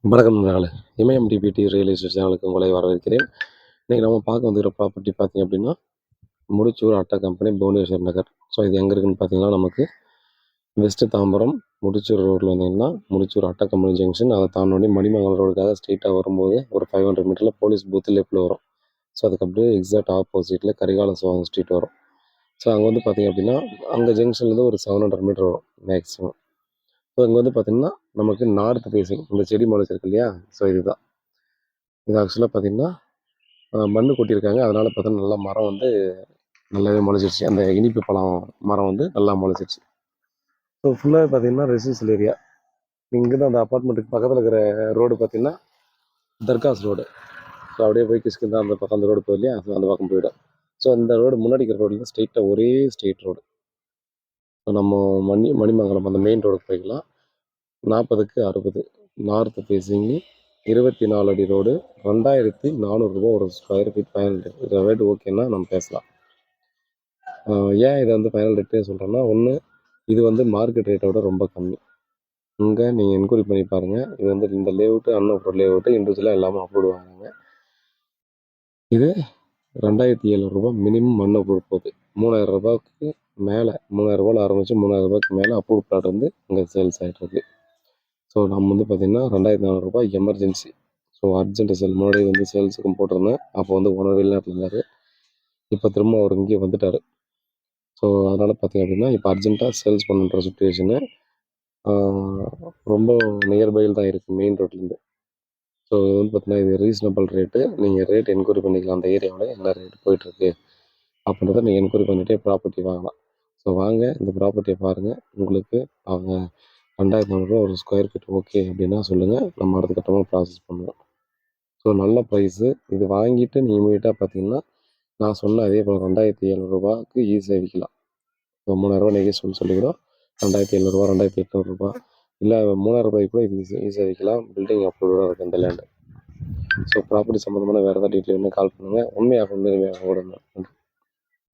வணக்கம் நண்பர்களே. இமயம் DBT real estate சேனலுக்கு உங்களை வரவேற்கிறேன். இன்றைக்கி நம்ம பார்க்க வந்துக்கிற ப்ராப்பர்ட்டி பார்த்தீங்க அப்படின்னா, முடிச்சூர் அட்டா கம்பெனி புவனேஸ்வர் நகர். ஸோ இது எங்கே இருக்குதுன்னு பார்த்தீங்கன்னா, நமக்கு வெஸ்ட்டு தாம்பரம் முடிச்சூர் ரோட்டில் வந்தீங்கன்னா, முடிச்சூர் அட்டா கம்பெனி ஜங்ஷன், அதை தாண்டி மணிமங்கலம் ரோடுக்காக ஸ்ட்ரெயிட்டாக வரும்போது ஒரு 500 மீட்டரில் போலீஸ் பூத்து லெஃப்ட்டில் வரும். ஸோ அதுக்கு அப்படியே எக்ஸாக்ட் ஆப்போசிட்டில் கரிகால சோழன் ஸ்ட்ரீட் வரும். ஸோ அங்கே வந்து பார்த்தீங்க அப்படின்னா, அங்கே ஜங்ஷன்லேருந்து ஒரு 700 மீட்டர் வரும் மேக்ஸிமம். ஸோ இங்கே வந்து பார்த்திங்கன்னா நமக்கு நார்த் ஃபேஸிங் இந்த செடி முளைச்சிருக்கு இல்லையா? ஸோ இதுதான். இது ஆக்சுவலாக பார்த்திங்கன்னா மண் கொட்டியிருக்காங்க. அதனால் பார்த்தீங்கன்னா நல்லா மரம் வந்து நல்லாவே முளைச்சிருச்சு. அந்த இனிப்பு பழம் மரம் வந்து நல்லா முளைச்சிருச்சு. ஸோ ஃபுல்லாகவே பார்த்திங்கன்னா ரெசிடென்ஷியல் ஏரியா. இங்கேருந்து அந்த அப்பார்ட்மெண்ட்டுக்கு பக்கத்தில் இருக்கிற ரோடு பார்த்திங்கன்னா தர்காஸ் ரோடு. ஸோ அப்படியே போய் கிஷ்கிந்தா அந்த பக்கம் அந்த ரோடு போய் இல்லையா? அந்த பக்கம் போயிடும். ஸோ இந்த ரோடு முன்னாடி இருக்கிற ரோடு ஸ்ட்ரெயிட்டாக ஒரே ஸ்ட்ரெயிட் ரோடு. ஸோ நம்ம மணிமங்கலம் அந்த மெயின் ரோடுக்கு போய்க்கலாம். 40க்கு 60 நார்த் ஃபேஸிங்கு 24 அடி ரோடு, 2400 ரூபா ஒரு ஸ்கொயர் ஃபீட் ஃபைனல் ரேட். இந்த ரேட் ஓகேன்னா நம்ம பேசலாம். ஏன் இதை வந்து ஃபைனல் ரேட்டே சொல்கிறேன்னா, ஒன்று இது வந்து மார்க்கெட் ரேட்டை விட ரொம்ப கம்மி. இங்கே நீங்கள் என்கொயரி பண்ணி பாருங்கள். இது வந்து இந்த லேஅவுட்டு அன்அப்ரூவ்ட் லேஅவுட்டு இண்டிவிஜுவலாக எல்லாமே அப்ரூவ் வாங்குறாங்க. இது 2700 ரூபா மினிமம் அன்அப்ரூவ் போகுது. 3000 ரூபாய்க்கு மேலே 3000 ரூபாயில் ஆரம்பித்து 3000 ரூபாய்க்கு மேலே அப்ரூவ் ப்ளாட் வந்து இங்கே சேல்ஸ் ஆகிட்டு இருக்கு. ஸோ நம்ம வந்து பார்த்திங்கன்னா 2400 ரூபாய் எமர்ஜென்சி. ஸோ அர்ஜென்ட் சேல் முன்னாடி வந்து சேல்ஸுக்கும் போட்டிருந்தேன். அப்போ வந்து ஓனர் வெளிநாட்டில் இருந்தார். இப்போ திரும்ப அவர் இங்கே வந்துட்டார். ஸோ அதனால் பார்த்திங்க அப்படின்னா இப்போ அர்ஜென்ட்டாக சேல்ஸ் பண்ணுற சுச்சுவேஷனு ரொம்ப நியர்பையில் தான் இருக்குது மெயின் ரோட்லேருந்து. ஸோ இது வந்து பார்த்திங்கன்னா இது ரீசனபிள் ரேட்டு. நீங்கள் ரேட் என்கொயரி பண்ணிக்கலாம். அந்த ஏரியாவில் என்ன ரேட் போயிட்டுருக்கு அப்படின்றத நீங்கள் என்கொயரி பண்ணிவிட்டு ப்ராப்பர்ட்டி வாங்கலாம். ஸோ வாங்க இந்த ப்ராப்பர்ட்டியை பாருங்கள். உங்களுக்கு அவங்க 2400 ரூபா ஒரு ஸ்கொயர் ஃபீட் ஓகே அப்படின்னா சொல்லுங்கள். நம்ம அடுத்த கட்டமாக ப்ராசஸ் பண்ணுவோம். ஸோ நல்ல ப்ரைஸு. இது வாங்கிட்டு நீங்கள் இமீடியட்டாக பார்த்தீங்கன்னா நான் சொன்ன அதே போல் 2700 ரூபாய்க்கு ஈஸியாக விற்கலாம். இப்போ 3000 ரூபா நெகோஷியபிள் சொல்லி கூட 2700 ரூபா 2800 ரூபா இல்லை 3000 ரூபாய்க்கு கூட இது ஈஸியாக விற்கலாம். பில்டிங் அப்ரூவ்டாக இருக்குது இந்த லேண்டு. ஸோ ப்ராப்பர்ட்டி சம்மந்தமான வேறு ஏதாவது டீட்டெயில் கால் பண்ணுங்கள். உண்மையாக கூட நன்றி.